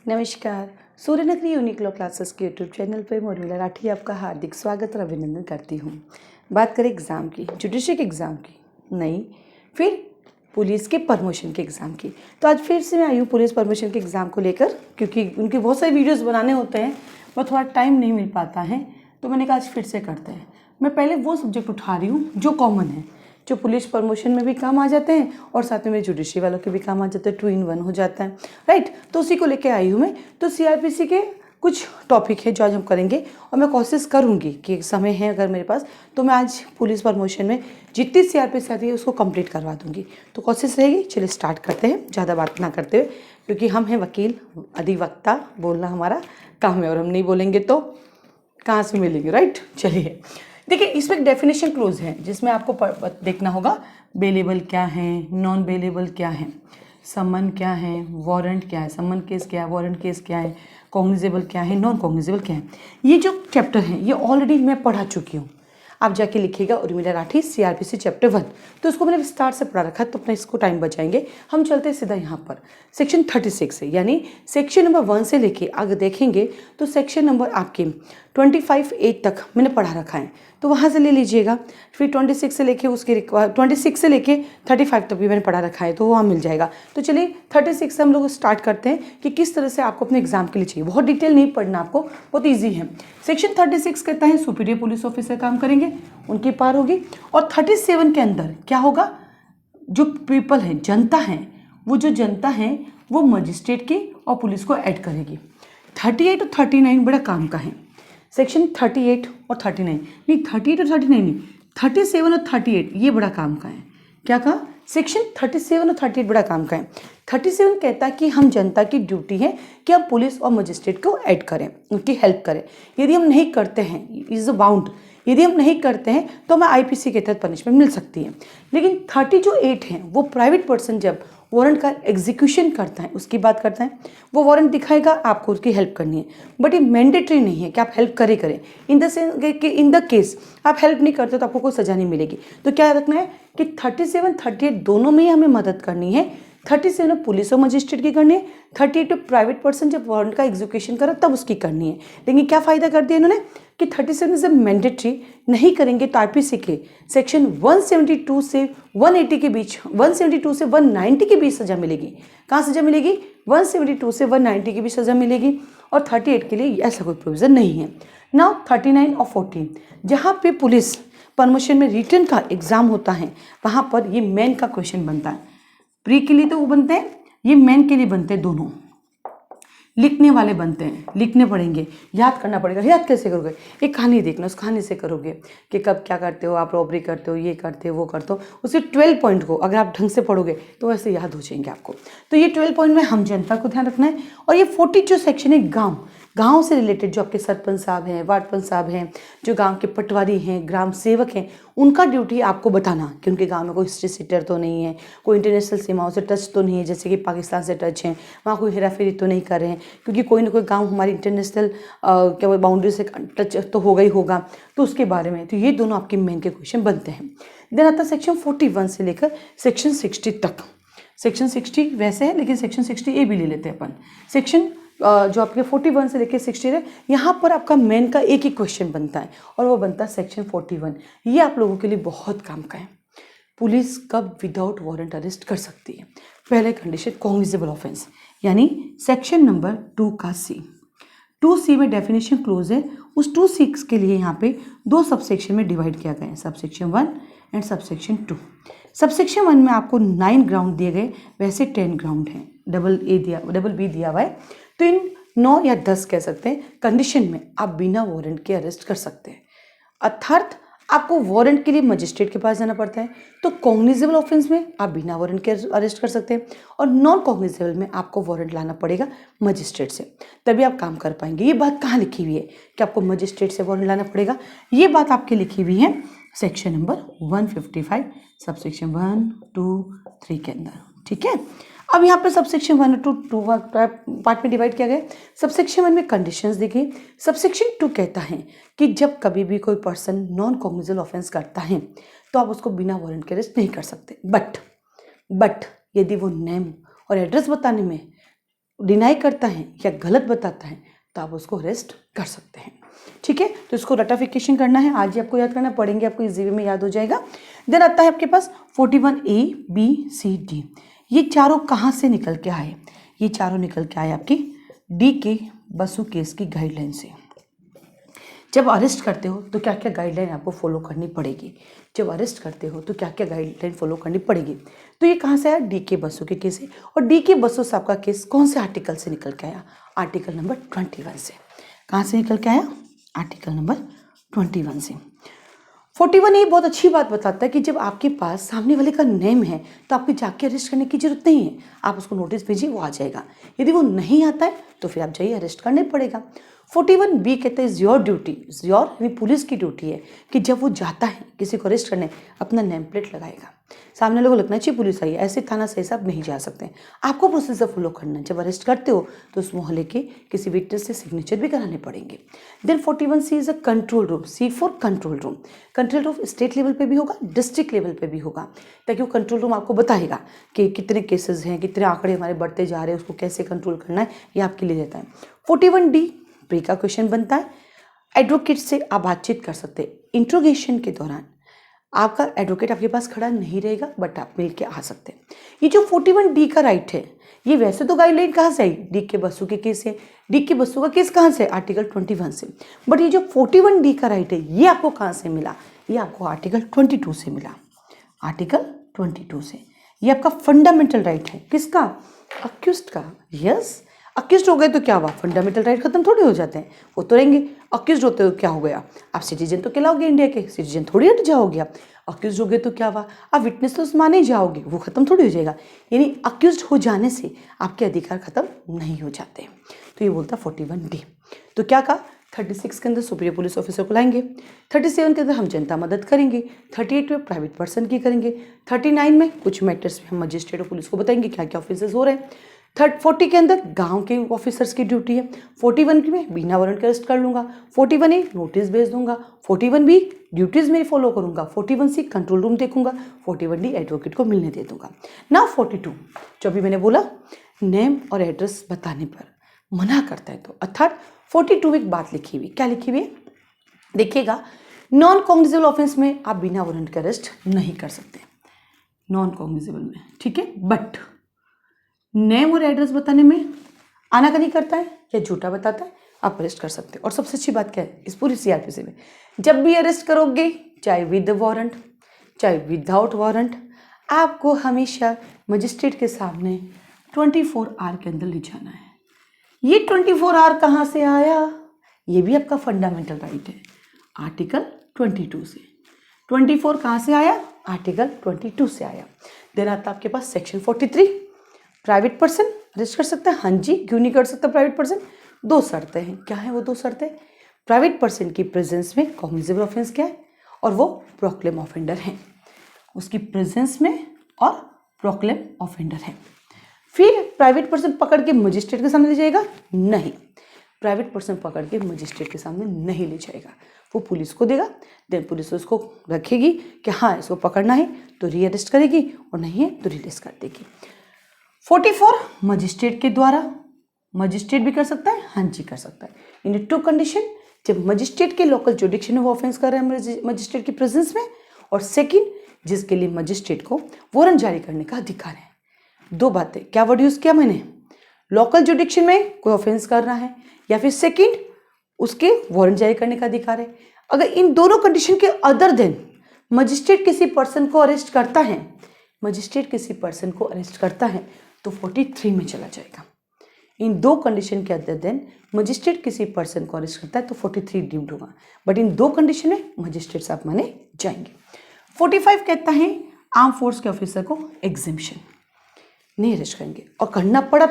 नमस्कार। Suryanagari unique law classes के YouTube channel पर मैं उर्मिला राठी आपका हार्दिक स्वागत और अभिनंदन करती हूँ। बात करें एग्ज़ाम की, जुडिशरी के एग्ज़ाम की नहीं, फिर पुलिस के प्रमोशन के एग्ज़ाम की। तो आज फिर से मैं आई हूँ पुलिस प्रमोशन के एग्ज़ाम को लेकर, क्योंकि उनके बहुत सारे वीडियोज़ बनाने होते हैं पर थोड़ा टाइम नहीं मिल पाता है, तो मैंने कहा आज फिर से करते हैं। मैं पहले वो सब्जेक्ट उठा रही हूँ जो कॉमन है, जो पुलिस प्रमोशन में भी काम आ जाते हैं और साथ में मेरे जुडिशरी वालों के भी काम आ जाते हैं, 2 in 1 हो जाता है, राइट। तो उसी को लेके आई हूँ मैं। तो सीआरपीसी के कुछ टॉपिक है जो आज हम करेंगे और मैं कोशिश करूँगी कि समय है अगर मेरे पास तो मैं आज पुलिस प्रमोशन में जितनी सीआरपीसी आती है उसको कंप्लीट करवा दूँगी। तो कोशिश रहेगी। चलिए स्टार्ट करते हैं, ज़्यादा बात ना करते हुए, क्योंकि हम हैं वकील, अधिवक्ता, बोलना हमारा काम है और हम नहीं बोलेंगे तो कहाँ से मिलेंगे, राइट। चलिए देखिए, इसमें एक डेफिनेशन क्लोज है जिसमें आपको देखना होगा बेलेबल क्या है, नॉन बेलेबल क्या है, समन क्या है, वारंट क्या है, समन केस क्या है, वारंट केस क्या है, कॉग्निजेबल क्या है, नॉन कॉग्निजेबल क्या है। ये जो चैप्टर है ये ऑलरेडी मैं पढ़ा चुकी हूँ। आप जाके लिखिएगा उर्मिला राठी सीआरपीसी चैप्टर 1, तो इसको मैंने विस्तार से पढ़ा रखा है, तो अपना इसको टाइम बचाएंगे। हम चलते हैं सीधा यहाँ पर सेक्शन 36 है, यानी सेक्शन नंबर 1 से लेके आगे देखेंगे तो सेक्शन नंबर आपके 25A तक मैंने पढ़ा रखा है, तो वहाँ से ले लीजिएगा। फिर 26 से लेके 26 से लेके 35 तक भी मैंने पढ़ा रखा है, तो वहाँ मिल जाएगा। तो चलिए 36 से हम लोग स्टार्ट करते हैं कि किस तरह से आपको अपने एग्जाम के लिए चाहिए। बहुत डिटेल नहीं पढ़ना आपको, बहुत ईजी है। सेक्शन 36 कहता है सुपीरियर पुलिस ऑफिसर काम करेंगे, उनकी पार होगी। और 37 के अंदर क्या होगा, जो पीपल है, जनता है, वो जो जनता है वो मजिस्ट्रेट की और पुलिस को ऐड करेगी। 38 और 39 बड़ा काम का है। सेक्शन 38 और 39 नहीं, 38 और 39 नहीं, 37 और 38 ये बड़ा काम का है। क्या कहा, सेक्शन 37 और 38 बड़ा काम का है। 37 कहता है कि हम जनता की ड्यूटी है कि हम पुलिस और मजिस्ट्रेट को ऐड करें, उनकी हेल्प करें। यदि हम नहीं करते हैं, इज अ बाउंड, यदि हम नहीं करते हैं तो हमें आईपीसी के तहत पनिशमेंट मिल सकती है। लेकिन 38 है वो प्राइवेट पर्सन जब वारंट का एग्जीक्यूशन करता है उसकी बात करता है। वो वारंट दिखाएगा, आपको उसकी हेल्प करनी है, बट ये मैंडेटरी नहीं है कि आप हेल्प करें। इन द केस आप हेल्प नहीं करते तो आपको कोई सजा नहीं मिलेगी। तो क्या रखना है कि 37 38 दोनों में ही हमें मदद करनी है। 37 में पुलिस और मजिस्ट्रेट की करनी है, 38 में प्राइवेट पर्सन जब वारंट का एग्जीक्यूशन करे तब उसकी करनी है। लेकिन क्या फ़ायदा कर दिया इन्होंने कि 37 से मैंडेटरी नहीं करेंगे तो आईपीसी के सेक्शन 172 से 180 के बीच, 172 से 190 के बीच सजा मिलेगी। कहाँ सजा मिलेगी, 172 से 190 के बीच सजा मिलेगी। और 38 के लिए ऐसा कोई प्रोविज़न नहीं है। नाउ 39 और 40 जहाँ पे पुलिस प्रमोशन में रिटर्न का एग्जाम होता है, वहाँ पर ये मेन का क्वेश्चन बनता है। प्री के लिए तो वो बनते हैं, ये मेन के लिए बनते हैं, दोनों लिखने वाले बनते हैं, लिखने पड़ेंगे, याद करना पड़ेगा। याद कैसे करोगे, एक कहानी देखना, उस कहानी से करोगे कि कब क्या करते हो, आप रॉबरी करते हो, ये करते हो, वो करते हो, उसे 12 पॉइंट को अगर आप ढंग से पढ़ोगे तो वैसे याद हो जाएंगे आपको। तो ये 12 पॉइंट में हम जनता को ध्यान रखना है। और ये 40 जो सेक्शन है गांव से रिलेटेड, जो आपके सरपंच साहब हैं, वार्ड पंच साहब हैं, जो गांव के पटवारी हैं, ग्राम सेवक हैं, उनका ड्यूटी आपको बताना कि उनके गांव में कोई हिस्ट्री सीटर तो नहीं है, कोई इंटरनेशनल सीमाओं से टच तो नहीं है, जैसे कि पाकिस्तान से टच हैं, वहाँ कोई हेराफेरी तो नहीं कर रहे हैं, क्योंकि कोई ना कोई गांव हमारी इंटरनेशनल क्या बाउंड्री से टच तो होगा ही होगा, तो उसके बारे में। तो ये दोनों आपके मेन के क्वेश्चन बनते हैं। देन आता है सेक्शन 41 से लेकर सेक्शन 60 तक। सेक्शन 60 वैसे है, लेकिन सेक्शन 60A भी ले लेते हैं अपन। सेक्शन जो आपके 41 से लेकर 60 है, यहाँ पर आपका मेन का एक ही क्वेश्चन बनता है और वो बनता है सेक्शन 41। ये आप लोगों के लिए बहुत काम का है। पुलिस कब विदाउट वारंट अरेस्ट कर सकती है। पहले कंडीशन कॉग्निजेबल ऑफेंस, यानी सेक्शन नंबर 2 का C। 2C में डेफिनेशन क्लोज है। उस 2C के लिए यहाँ पे 2 सबसेक्शन में डिवाइड किया गया है, सबसेक्शन 1 एंड सबसेक्शन 2। सबसेक्शन 1 में आपको 9 ग्राउंड दिए गए, वैसे 10 ग्राउंड हैं, डबल बी दिया हुआ है। तो इन 9 या 10 कह सकते हैं कंडीशन में आप बिना वारंट के अरेस्ट कर सकते हैं। अर्थात आपको वारंट के लिए मजिस्ट्रेट के पास जाना पड़ता है। तो कॉग्निजेबल ऑफेंस में आप बिना वारंट के अरेस्ट कर सकते हैं और नॉन कॉग्निजेबल में आपको वारंट लाना पड़ेगा मजिस्ट्रेट से, तभी आप काम कर पाएंगे। ये बात कहाँ लिखी हुई है कि आपको मजिस्ट्रेट से वारंट लाना पड़ेगा, ये बात आपकी लिखी हुई है सेक्शन नंबर 155 सबसेक्शन 1, 2, 3 के अंदर, ठीक है। अब यहाँ पे सबसेक्शन 1 और 2 पार्ट में डिवाइड किया गया। सबसेक्शन 1 में कंडीशंस देखिए। सबसेक्शन 2 कहता है कि जब कभी भी कोई पर्सन नॉन कॉग्निजेबल ऑफेंस करता है तो आप उसको बिना वारंट के अरेस्ट नहीं कर सकते, बट यदि वो नेम और एड्रेस बताने में डिनाई करता है या गलत बताता है तो आप उसको अरेस्ट कर सकते हैं। ठीक है, तो इसको रटाफिकेशन करना है, आज ही आपको याद करना, पढ़ेंगे आपको इजी वे में याद हो जाएगा। देन आता है आपके पास 41A B C D। ये चारों कहाँ से निकल के आए? ये चारों निकल के आए आपकी डी के बसु केस की गाइडलाइन से। जब अरेस्ट करते हो तो क्या क्या गाइडलाइन आपको फॉलो करनी पड़ेगी, जब अरेस्ट करते हो तो क्या क्या गाइडलाइन फॉलो करनी पड़ेगी। तो ये कहाँ से आया? डी के बसु के केस से। और डी के बसु साहब का केस कौन से आर्टिकल से निकल के आया? आर्टिकल नंबर 21 से। कहाँ से निकल के आया? आर्टिकल नंबर 21 से। 41 ये बहुत अच्छी बात बताता है कि जब आपके पास सामने वाले का नेम है तो आपको जाके अरेस्ट करने की जरूरत नहीं है, आप उसको नोटिस भेजिए, वो आ जाएगा। यदि वो नहीं आता है तो फिर आप जाइए, अरेस्ट करने पड़ेगा। 41B कहते हैं इज योर ड्यूटी, यानी पुलिस की ड्यूटी है कि जब वो जाता है किसी को अरेस्ट करने, अपना नेम प्लेट लगाएगा, सामने लोगों को लगना चाहिए पुलिस आई है, ऐसे थाना सही साहब नहीं जा सकते। आपको प्रोसीजर फॉलो करना है। जब अरेस्ट करते हो तो उस मोहल्ले के किसी विटनेस से सिग्नेचर भी कराने पड़ेंगे। Then 41C is a control room, C for control room. Control room state level पे भी होगा, डिस्ट्रिक्ट लेवल पे भी होगा, ताकि वो कंट्रोल रूम आपको बताएगा कि कितने केसेस हैं, कितने आंकड़े हमारे बढ़ते जा रहे हैं, उसको कैसे कंट्रोल करना है, ये आपके लिए रहता है। 41D प्री का क्वेश्चन बनता है, एडवोकेट से आप बातचीत कर सकते हैं। इंट्रोगेशन के दौरान आपका एडवोकेट आपके पास खड़ा नहीं रहेगा, बट आप मिल के आ सकते हैं। ये जो 41D का राइट है, ये वैसे तो गाइडलाइन कहाँ से आई? डी के बसु के केस से। डी के बसु का केस कहाँ से? आर्टिकल 21 से। बट ये जो 41D का राइट है, ये आपको कहाँ से मिला? ये आपको आर्टिकल 22 से मिला। आर्टिकल 22 से। ये आपका फंडामेंटल राइट है। किसका? अक्यूज्ड का। यस, अक्यूज्ड हो गए तो क्या हुआ? फंडामेंटल राइट खत्म थोड़ी हो जाते हैं, वो तो रहेंगे। अक्यूज्ड होते हो क्या हो गया? आप सिटीजन तो कहलाओगे इंडिया के, सिटीजन थोड़ी हट जाओगे आप। अक्यूज्ड हो गए तो क्या हुआ? आप विटनेस तो माने जाओगे, वो खत्म थोड़ी हो जाएगा। यानी अक्यूज्ड हो जाने से आपके अधिकार खत्म नहीं हो जाते। तो ये बोलता 41D। तो क्या कहा? 36 के अंदर सुपीरियर पुलिस ऑफिसर को लाएंगे, 37 के अंदर हम जनता मदद करेंगे, 38 में प्राइवेट पर्सन की करेंगे, 39 में कुछ मैटर्स में हम मजिस्ट्रेट और पुलिस को बताएंगे क्या क्या ऑफिसर्स हो रहे हैं। 40 के अंदर गांव के ऑफिसर्स की ड्यूटी है। 41 में बिना वारंट के अरेस्ट कर लूंगा। 41A नोटिस भेज दूंगा। 41B ड्यूटीज में फॉलो करूंगा। 41C कंट्रोल रूम देखूंगा। 41D एडवोकेट को मिलने दे दूंगा ना। 42 जो अभी मैंने बोला, नेम और एड्रेस बताने पर मना करता है, तो अर्थात 42 एक बात लिखी हुई, क्या लिखी हुई है देखिएगा, नॉन कॉग्निजेबल ऑफेंस में आप बिना वारंट के अरेस्ट नहीं कर सकते, नॉन कॉग्निजेबल में, ठीक है। बट नेम और एड्रेस बताने में आनाकानी करता है या झूठा बताता है, आप अरेस्ट कर सकते हैं। और सबसे अच्छी बात क्या है इस पूरी CRPC में, जब भी अरेस्ट करोगे, चाहे विद वारंट चाहे विदाउट वारंट, आपको हमेशा मजिस्ट्रेट के सामने 24 आवर के अंदर ले जाना है। ये 24 आवर कहाँ से आया? ये भी आपका फंडामेंटल राइट है, आर्टिकल 22 से। 24 कहाँ से आया? आर्टिकल 22 से आया। देन आता आपके पास सेक्शन 43, प्राइवेट पर्सन अरेस्ट कर सकता है। हाँ जी, क्यों नहीं कर सकता प्राइवेट पर्सन? 2 शर्तें हैं। क्या है वो 2 शर्तें? प्राइवेट पर्सन की प्रेजेंस में कॉग्निजेबल ऑफेंस क्या है, और वो प्रोक्लेम ऑफेंडर है, उसकी प्रेजेंस में और प्रोक्लेम ऑफेंडर है। फिर प्राइवेट पर्सन पकड़ के मजिस्ट्रेट के सामने ले जाएगा? नहीं, प्राइवेट पर्सन पकड़ के मजिस्ट्रेट के सामने नहीं ले जाएगा, वो पुलिस को देगा। देन पुलिस उसको रखेगी कि हाँ इसको पकड़ना है तो रीअरेस्ट करेगी, और नहीं है तो रिलीज कर देगी। 44 मजिस्ट्रेट के द्वारा, मजिस्ट्रेट भी कर सकता है, हाँ जी कर सकता है, इन 2 कंडीशन, जब मजिस्ट्रेट के लोकल जुडिक्शन में वो ऑफेंस कर रहे हैं मजिस्ट्रेट की प्रेजेंस में, और सेकंड जिसके लिए मजिस्ट्रेट को वारंट जारी करने का अधिकार है। 2 बातें, क्या वर्ड यूज किया मैंने? लोकल जुडिक्शन में कोई ऑफेंस कर रहा है, या फिर सेकंड उसके वारंट जारी करने का अधिकार है। अगर इन दोनों कंडीशन के अदर देन मजिस्ट्रेट किसी पर्सन को अरेस्ट करता है, मजिस्ट्रेट किसी पर्सन को अरेस्ट करता है तो 43 में चला जाएगा। इन 2 कंडीशन के अदर देन मजिस्ट्रेट किसी पर्सन को अरेस्ट करता है तो 43 ड्यूम्ड होगा, बट इन 2 कंडीशन में मजिस्ट्रेट साहब माने जाएंगे। 45 कहता है आर्म फोर्स के ऑफिसर को एग्जेम्पशन नहीं अरेस्ट करेंगे, और करना पड़ा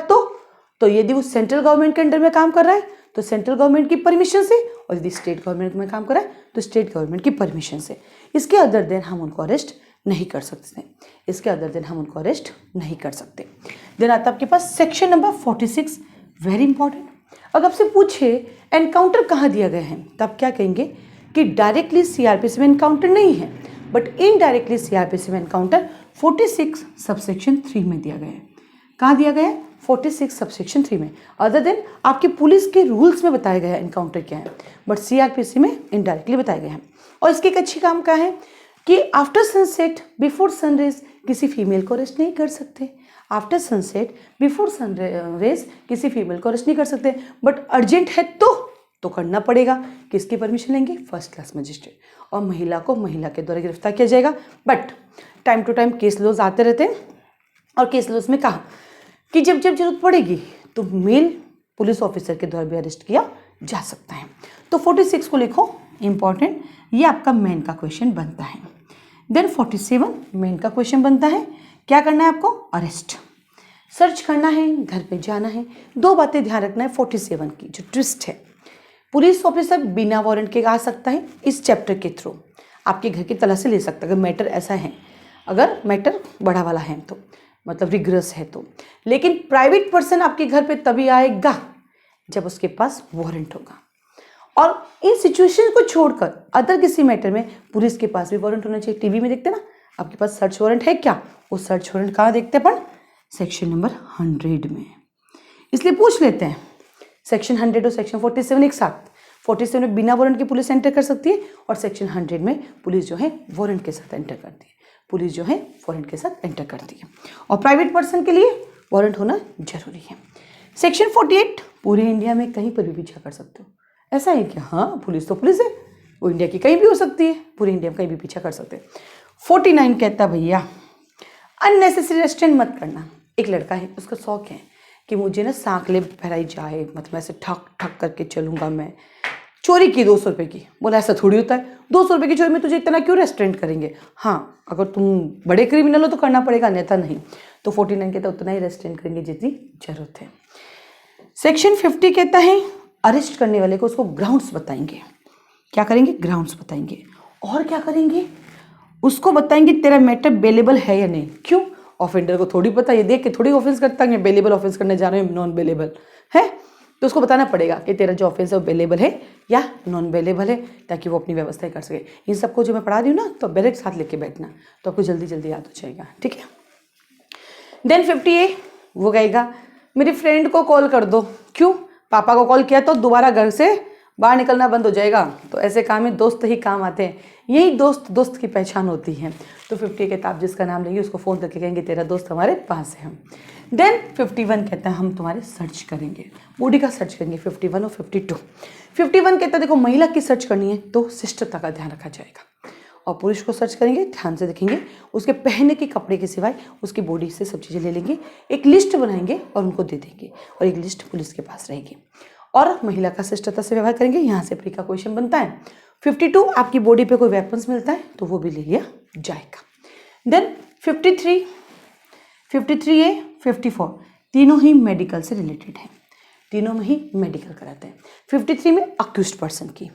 तो यदि वो सेंट्रल गवर्नमेंट के अंडर में काम कर रहा है तो सेंट्रल गवर्नमेंट की परमिशन से, और यदि स्टेट गवर्नमेंट में काम कर रहा है तो स्टेट गवर्नमेंट की परमिशन से। इसके अदर देन हम उनको अरेस्ट नहीं कर सकते, इसके अदर देन हम उनको अरेस्ट नहीं कर सकते। देन आता आपके पास सेक्शन नंबर 46, वेरी इंपॉर्टेंट। अगर आपसे पूछे एनकाउंटर कहाँ दिया गया है, तब क्या कहेंगे कि डायरेक्टली CRPC में एनकाउंटर नहीं है, बट इनडायरेक्टली CRPC में एनकाउंटर 46 सबसेक्शन 3 में दिया गया है। कहाँ दिया गया है? 46 सबसेक्शन 3 में। अदर देन आपके पुलिस के रूल्स में बताया गया है एनकाउंटर क्या है, बट सीआरपीसी में इनडायरेक्टली बताया गया है। और इसकी एक अच्छी काम क्या है कि आफ्टर सनसेट बिफोर सनराइज किसी फीमेल को अरेस्ट नहीं कर सकते। आफ्टर सनसेट बिफोर सनराइज किसी फीमेल को अरेस्ट नहीं कर सकते, बट अर्जेंट है तो करना पड़ेगा। किसकी परमिशन लेंगे? First class magistrate. और महिला को महिला के द्वारा गिरफ्तार किया जाएगा। But time to time case laws आते रहते हैं, और केस लॉज में कहा कि जब जब जरूरत पड़ेगी तो मेल पुलिस ऑफिसर के द्वारा भी अरेस्ट किया जा सकता है। तो 46 को लिखो, इंपॉर्टेंट, ये आपका मेन का क्वेश्चन बनता है। देन 47 मेन का क्वेश्चन बनता है, क्या करना है आपको? अरेस्ट, सर्च करना है, घर पे जाना है। दो बातें ध्यान रखना है 47 की जो ट्विस्ट है, पुलिस ऑफिसर बिना वारंट के आ सकता है इस चैप्टर के थ्रू, आपके घर की तलाशी ले सकता है अगर मैटर ऐसा है, अगर मैटर बड़ा वाला है तो, मतलब रिग्रेस है तो। लेकिन प्राइवेट पर्सन आपके घर पे तभी आएगा जब उसके पास वारंट होगा। और इन सिचुएशन को छोड़कर अदर किसी मैटर में पुलिस के पास भी वारंट होना चाहिए। टीवी में देखते ना, आपके पास सर्च वारंट है क्या? वो सर्च वारंट कहाँ देखते हैं अपन? सेक्शन नंबर 100 में। इसलिए पूछ लेते हैं सेक्शन 100 और सेक्शन 47 एक साथ। 47 में बिना वारंट के पुलिस एंटर कर सकती है, और सेक्शन 100 में पुलिस जो है वारंट के साथ एंटर करती है। पुलिस जो है वारंट के साथ एंटर करती है, और प्राइवेट पर्सन के लिए वारंट होना जरूरी है। सेक्शन 48 पूरे इंडिया में कहीं पर भी पीछा कर सकते हो। ऐसा है कि हाँ, पुलिस तो पुलिस है, वो इंडिया की कहीं भी हो सकती है, पूरे इंडिया में कहीं भी पीछा कर सकते हैं। 49 कहता है भैया अननेसेसरी रेस्ट्रेंट मत करना। एक लड़का है, उसका शौक है कि मुझे ना सांकले पहराई जाए, मतलब ऐसे ठक ठक करके चलूंगा मैं। चोरी की 200 रुपये की, बोला ऐसा थोड़ी होता है, 200 रुपये की चोरी में तुझे इतना क्यों रेस्ट्रेंट करेंगे? हाँ, अगर तुम बड़े क्रिमिनल हो तो करना पड़ेगा, अन्यथा नहीं। तो 49 कहता है उतना ही रेस्ट्रेंट करेंगे जितनी जरूरत है। सेक्शन 50 कहता है अरेस्ट करने वाले को उसको ग्राउंड्स बताएंगे। क्या करेंगे? ग्राउंड्स बताएंगे। और क्या करेंगे? उसको बताएंगे तेरा मैटर बेलेबल है या नहीं। क्यों? ऑफेंडर को थोड़ी पता, ये देख के थोड़ी ऑफेंस करता है, बेलेबल ऑफेंस करने जा रहे हैं, नॉन बेलेबल है, तो उसको बताना पड़ेगा कि तेरा जो ऑफेंस है वो बेलेबल है या नॉन बेलेबल है, ताकि वो अपनी व्यवस्था कर सके। इन सबको जो मैं पढ़ा रही हूँ ना, तो डायरेक्ट साथ लेके बैठना, तो आपको जल्दी जल्दी याद हो जाएगा। ठीक है। देन 50A वो कहेगा मेरी फ्रेंड को कॉल कर दो। क्यों? पापा को कॉल किया तो दोबारा घर से बाहर निकलना बंद हो जाएगा। तो ऐसे काम में दोस्त ही काम आते हैं, यही दोस्त दोस्त की पहचान होती है। तो 50 कहता है आप जिसका नाम लेंगे उसको फ़ोन करके कहेंगे तेरा दोस्त हमारे पास है। देन 51 कहता है हम तुम्हारे सर्च करेंगे, बॉडी का सर्च करेंगे। 51 और 52। 51 कहता है देखो महिला की सर्च करनी है तो शिष्टता का ध्यान रखा जाएगा, और पुरुष को सर्च करेंगे, ध्यान से देखेंगे, उसके पहनने के कपड़े के सिवाय उसकी बॉडी से सब चीज़ें ले लेंगे, एक लिस्ट बनाएंगे और उनको दे देंगे, और एक लिस्ट पुलिस के पास रहेगी। और महिला का शिष्टता से व्यवहार करेंगे। यहाँ से प्री का क्वेश्चन बनता है। 52 आपकी बॉडी पे कोई वेपन्स मिलता है तो वो भी ले लिया जाएगा। देन 53, 53A, 54 तीनों ही मेडिकल से रिलेटेड है, तीनों में ही मेडिकल कराते हैं। 53 में अक्यूज्ड पर्सन की,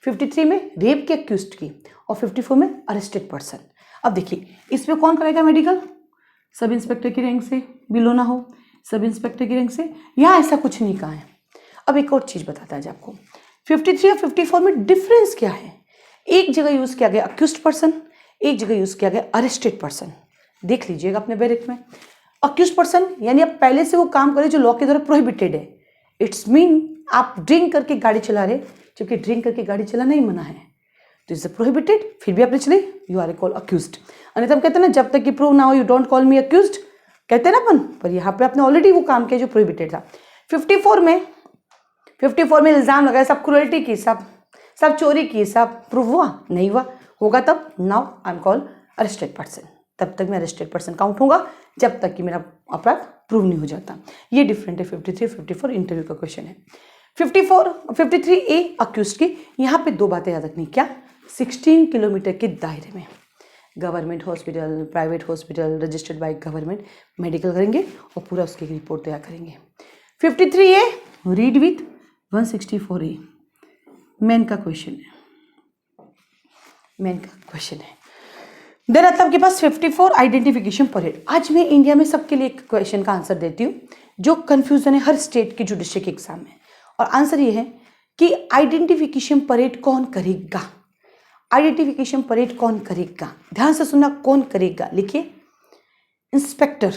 53 में रेप के अक्यूज्ड की, और 54 में अरेस्टेड पर्सन। अब देखिए इसमें कौन कराएगा मेडिकल? सब इंस्पेक्टर की रैंक से, बिलो ना हो, सब इंस्पेक्टर की रैंक से। यहाँ ऐसा कुछ नहीं कहा है। अब एक और चीज़ बताता है आपको, 53 और 54 में डिफरेंस क्या है? एक जगह यूज़ किया गया अक्यूज्ड पर्सन, एक जगह यूज़ किया गया अरेस्टेड पर्सन। देख लीजिएगा अपने बैरिक में। अक्यूज्ड पर्सन यानी आप पहले से वो काम करें जो लॉ के द्वारा प्रोहिबिटेड है। इट्स मीन आप ड्रिंक करके गाड़ी चला रहे, जबकि ड्रिंक करके गाड़ी चलाना ही मना है, तो इट्स प्रोहिबिटेड, फिर भी आपने चले, you are a call accused. अन्यथा हम कहते हैं ना जब तक कि प्रूव ना हो you don't call me accused, कहते हैं ना अपन, पर यहाँ पे आपने ऑलरेडी वो काम किया जो प्रोहिबिटेड था। 54 में इल्ज़ाम लगाया, सब क्रूअल्टी की, सब चोरी की, सब प्रूव हुआ नहीं हुआ, होगा तब now I am call arrested person. तब तक मैं अरेस्टेड पर्सन काउंट होगा जब तक कि मेरा अपराध प्रूव नहीं हो जाता। ये डिफरेंट है 53 54 इंटरव्यू का क्वेश्चन है। 53A अक्यूज्ड की, यहाँ पे दो बातें याद रखनी। क्या? 16 किलोमीटर के दायरे में government hospital, private hospital registered by government medical करेंगे और पूरा उसकी रिपोर्ट तैयार करेंगे। 53A read with 164A main का क्वेश्चन है। देन आता आपके पास 54 आइडेंटिफिकेशन परेड। आज मैं इंडिया में सबके लिए एक क्वेश्चन का आंसर देती हूँ जो कंफ्यूजन है हर स्टेट की जुडिशरी के एग्जाम में, और आंसर ये है कि आइडेंटिफिकेशन परेड कौन करेगा? आइडेंटिफिकेशन परेड कौन करेगा? ध्यान से सुनना, कौन करेगा? लिखिए inspector,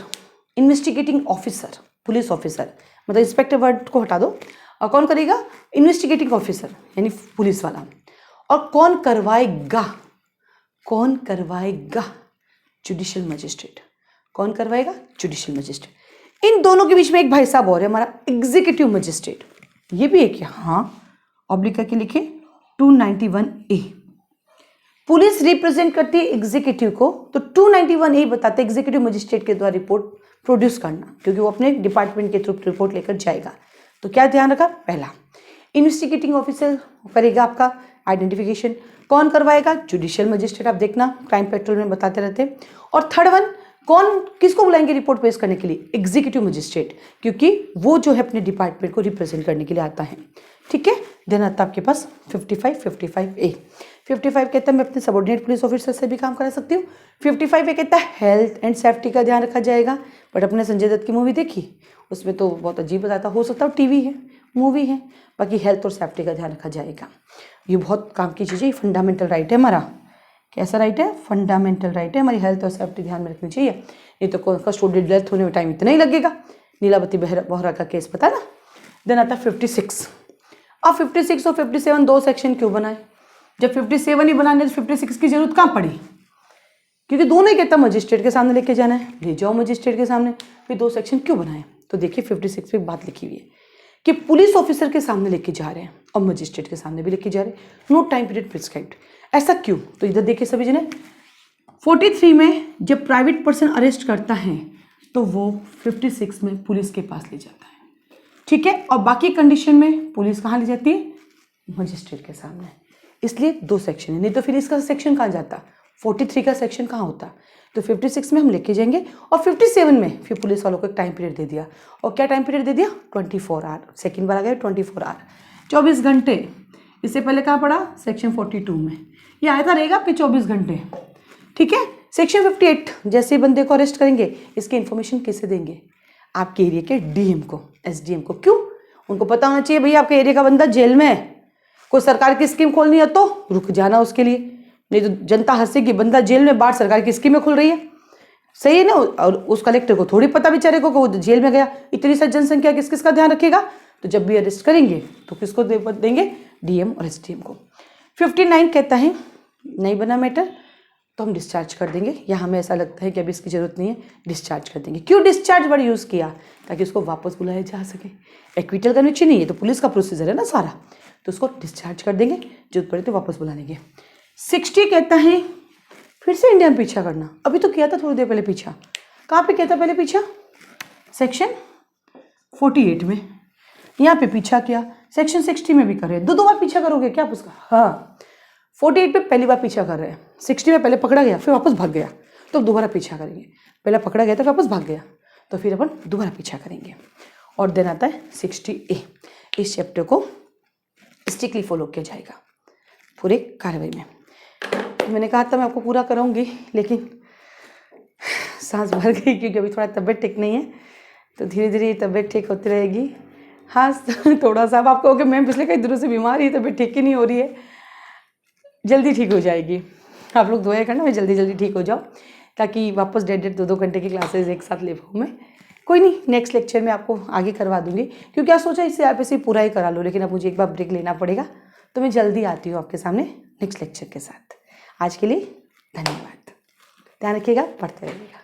investigating officer, police officer, मतलब इंस्पेक्टर वर्ड को हटा दो, और कौन करेगा? इन्वेस्टिगेटिंग ऑफिसर यानी पुलिस वाला। और कौन करवाएगा? कौन करवाएगा? Judicial magistrate. कौन करवाएगा? Judicial magistrate. इन दोनों के बीच में एक भाई साहब और है हमारा, एग्जीक्यूटिव मजिस्ट्रेट। ये भी है क्या? हाँ, ऑब्लिक करके लिखे 291A। पुलिस रिप्रेजेंट करती है एग्जीक्यूटिव को, तो 291A बताते हैं एग्जीक्यूटिव मजिस्ट्रेट के द्वारा रिपोर्ट प्रोड्यूस करना, क्योंकि वो अपने डिपार्टमेंट के थ्रू रिपोर्ट लेकर जाएगा। तो क्या ध्यान रखा? पहला, इन्वेस्टिगेटिंग ऑफिसर करेगा आपका आइडेंटिफिकेशन। कौन करवाएगा? Judicial magistrate. आप देखना क्राइम पेट्रोल में बताते रहते हैं। और थर्ड वन, कौन किसको बुलाएंगे रिपोर्ट पेश करने के लिए? एग्जीक्यूटिव मजिस्ट्रेट, क्योंकि वो जो है अपने डिपार्टमेंट को रिप्रेजेंट करने के लिए आता है। ठीक है, देन आता आपके पास 55A। 55 कहता है मैं अपने सबऑर्डिनेट पुलिस ऑफिसर से भी काम करा सकती हूँ। 55A कहता है हेल्थ एंड सेफ्टी का ध्यान रखा जाएगा। बट अपने संजय दत्त की मूवी देखी, उसमें तो बहुत अजीब बताता, हो सकता है टीवी है, मूवी है, बाकी हेल्थ और सेफ्टी का ध्यान रखा जाएगा। ये बहुत काम की चीज़ है, फंडामेंटल राइट है हमारा। कैसा राइट है? फंडामेंटल राइट है, हमारी हेल्थ और सेफ्टी ध्यान में रखनी चाहिए। नहीं तो कौन का स्टूडेंट डेथ होने में टाइम इतना ही लगेगा। नीलावती बोहरा का केस पता ना। देन आता 56। अब 56 और 57 दो सेक्शन क्यों बनाए? जब 57 ही बनाने तो 56 की जरूरत कहाँ पड़ी? क्योंकि दोनों ही कहता मजिस्ट्रेट के सामने लेके जाना है, ले जाओ मजिस्ट्रेट के सामने, फिर दो सेक्शन क्यों बनाए? तो देखिए 56 पे बात लिखी हुई है कि पुलिस ऑफिसर के सामने लेके जा रहे हैं और मजिस्ट्रेट के सामने भी लेके जा रहे हैं, नो टाइम पीरियड प्रिस्क्राइब्ड। ऐसा क्यों? तो इधर देखिए सभी जने, 43 में जब प्राइवेट पर्सन अरेस्ट करता है तो वो 56 में पुलिस के पास ले जाता है। ठीक है, और बाकी कंडीशन में पुलिस कहाँ ले जाती है? मजिस्ट्रेट के सामने। इसलिए दो सेक्शन है, नहीं तो फिर इसका सेक्शन कहाँ जाता? 43 का सेक्शन कहाँ होता? तो 56 में हम लेके जाएंगे और 57 में फिर पुलिस वालों को एक टाइम पीरियड दे दिया। और क्या टाइम पीरियड दे दिया? 24 आवर। सेकेंड बार आ गया 24 आवर, 24 घंटे। इससे पहले कहाँ पड़ा? सेक्शन 42 में। ये आया रहेगा आपके 24 घंटे। ठीक है, सेक्शन 58, जैसे बंदे को अरेस्ट करेंगे इसकी इन्फॉर्मेशन किसे देंगे? आपके एरिया के डीएम को, एसडीएम को। क्यों? उनको पता होना चाहिए भैया आपके एरिया का बंदा जेल में है, कोई सरकार की स्कीम खोलनी है तो रुक जाना उसके लिए, नहीं तो जनता हंसेगी, बंदा जेल में, बाहर सरकार की स्कीमें खुल रही है। सही है ना? और उस कलेक्टर को थोड़ी पता बेचारे को वो जेल में गया, इतनी सारी जनसंख्या, किस किस का ध्यान रखेगा? तो जब भी अरेस्ट करेंगे तो किसको देंगे? डीएम और एसडीएम को। 59 कहता है नहीं बना मैटर तो हम डिस्चार्ज कर देंगे, या हमें ऐसा लगता है कि अभी इसकी ज़रूरत नहीं है, डिस्चार्ज कर देंगे। क्यों डिस्चार्ज वर्ड यूज़ किया? ताकि उसको वापस बुलाया जा सके। एक्विटल कन्विक्शन नहीं है तो पुलिस का प्रोसीजर है ना सारा, तो उसको डिस्चार्ज कर देंगे, जरूरत पड़े तो वापस बुला लेंगे। 60 कहता है फिर से इंडिया में पीछा करना। अभी तो किया था थोड़ी देर पहले पीछा, कहाँ पे किया था पहले पीछा? सेक्शन 48 में, यहाँ पे पीछा किया, सेक्शन 60 में भी कर रहे हैं। दो बार पीछा करोगे क्या आप उसका? हाँ, 48 पे पहली बार पीछा कर रहे हैं, 60 में पहले पकड़ा गया फिर वापस भाग गया, तो दोबारा पीछा करेंगे। पहले पकड़ा गया तो वापस भाग गया, तो फिर अपन दोबारा पीछा करेंगे। और देन आता है 60A। इस चैप्टर को स्ट्रिक्टली फॉलो किया जाएगा पूरे कार्रवाई में। मैंने कहा था मैं आपको पूरा कराऊंगी, लेकिन सांस भर गई क्योंकि अभी थोड़ा तबीयत ठीक नहीं है, तो धीरे धीरे तबीयत ठीक होती रहेगी। हाँ थोड़ा सा, अब आप कहोगे मैम पिछले कई दिनों से बीमार ही, तबीयत ठीक ही नहीं हो रही है, जल्दी ठीक हो जाएगी। आप लोग दुआ करना मैं जल्दी जल्दी ठीक हो जाऊँ, ताकि वापस 1.5-2 घंटे की क्लासेस एक साथ ले पाऊँ मैं। कोई नहीं, नेक्स्ट लेक्चर में आपको आगे करवा दूंगी, क्योंकि क्या सोचा इससे आप इसे पूरा ही करा लो, लेकिन अब मुझे एक बार ब्रेक लेना पड़ेगा, तो मैं जल्दी आती हूँ आपके सामने नेक्स्ट लेक्चर के साथ। आज के लिए धन्यवाद, ध्यान रखिएगा, पढ़ते रहिएगा।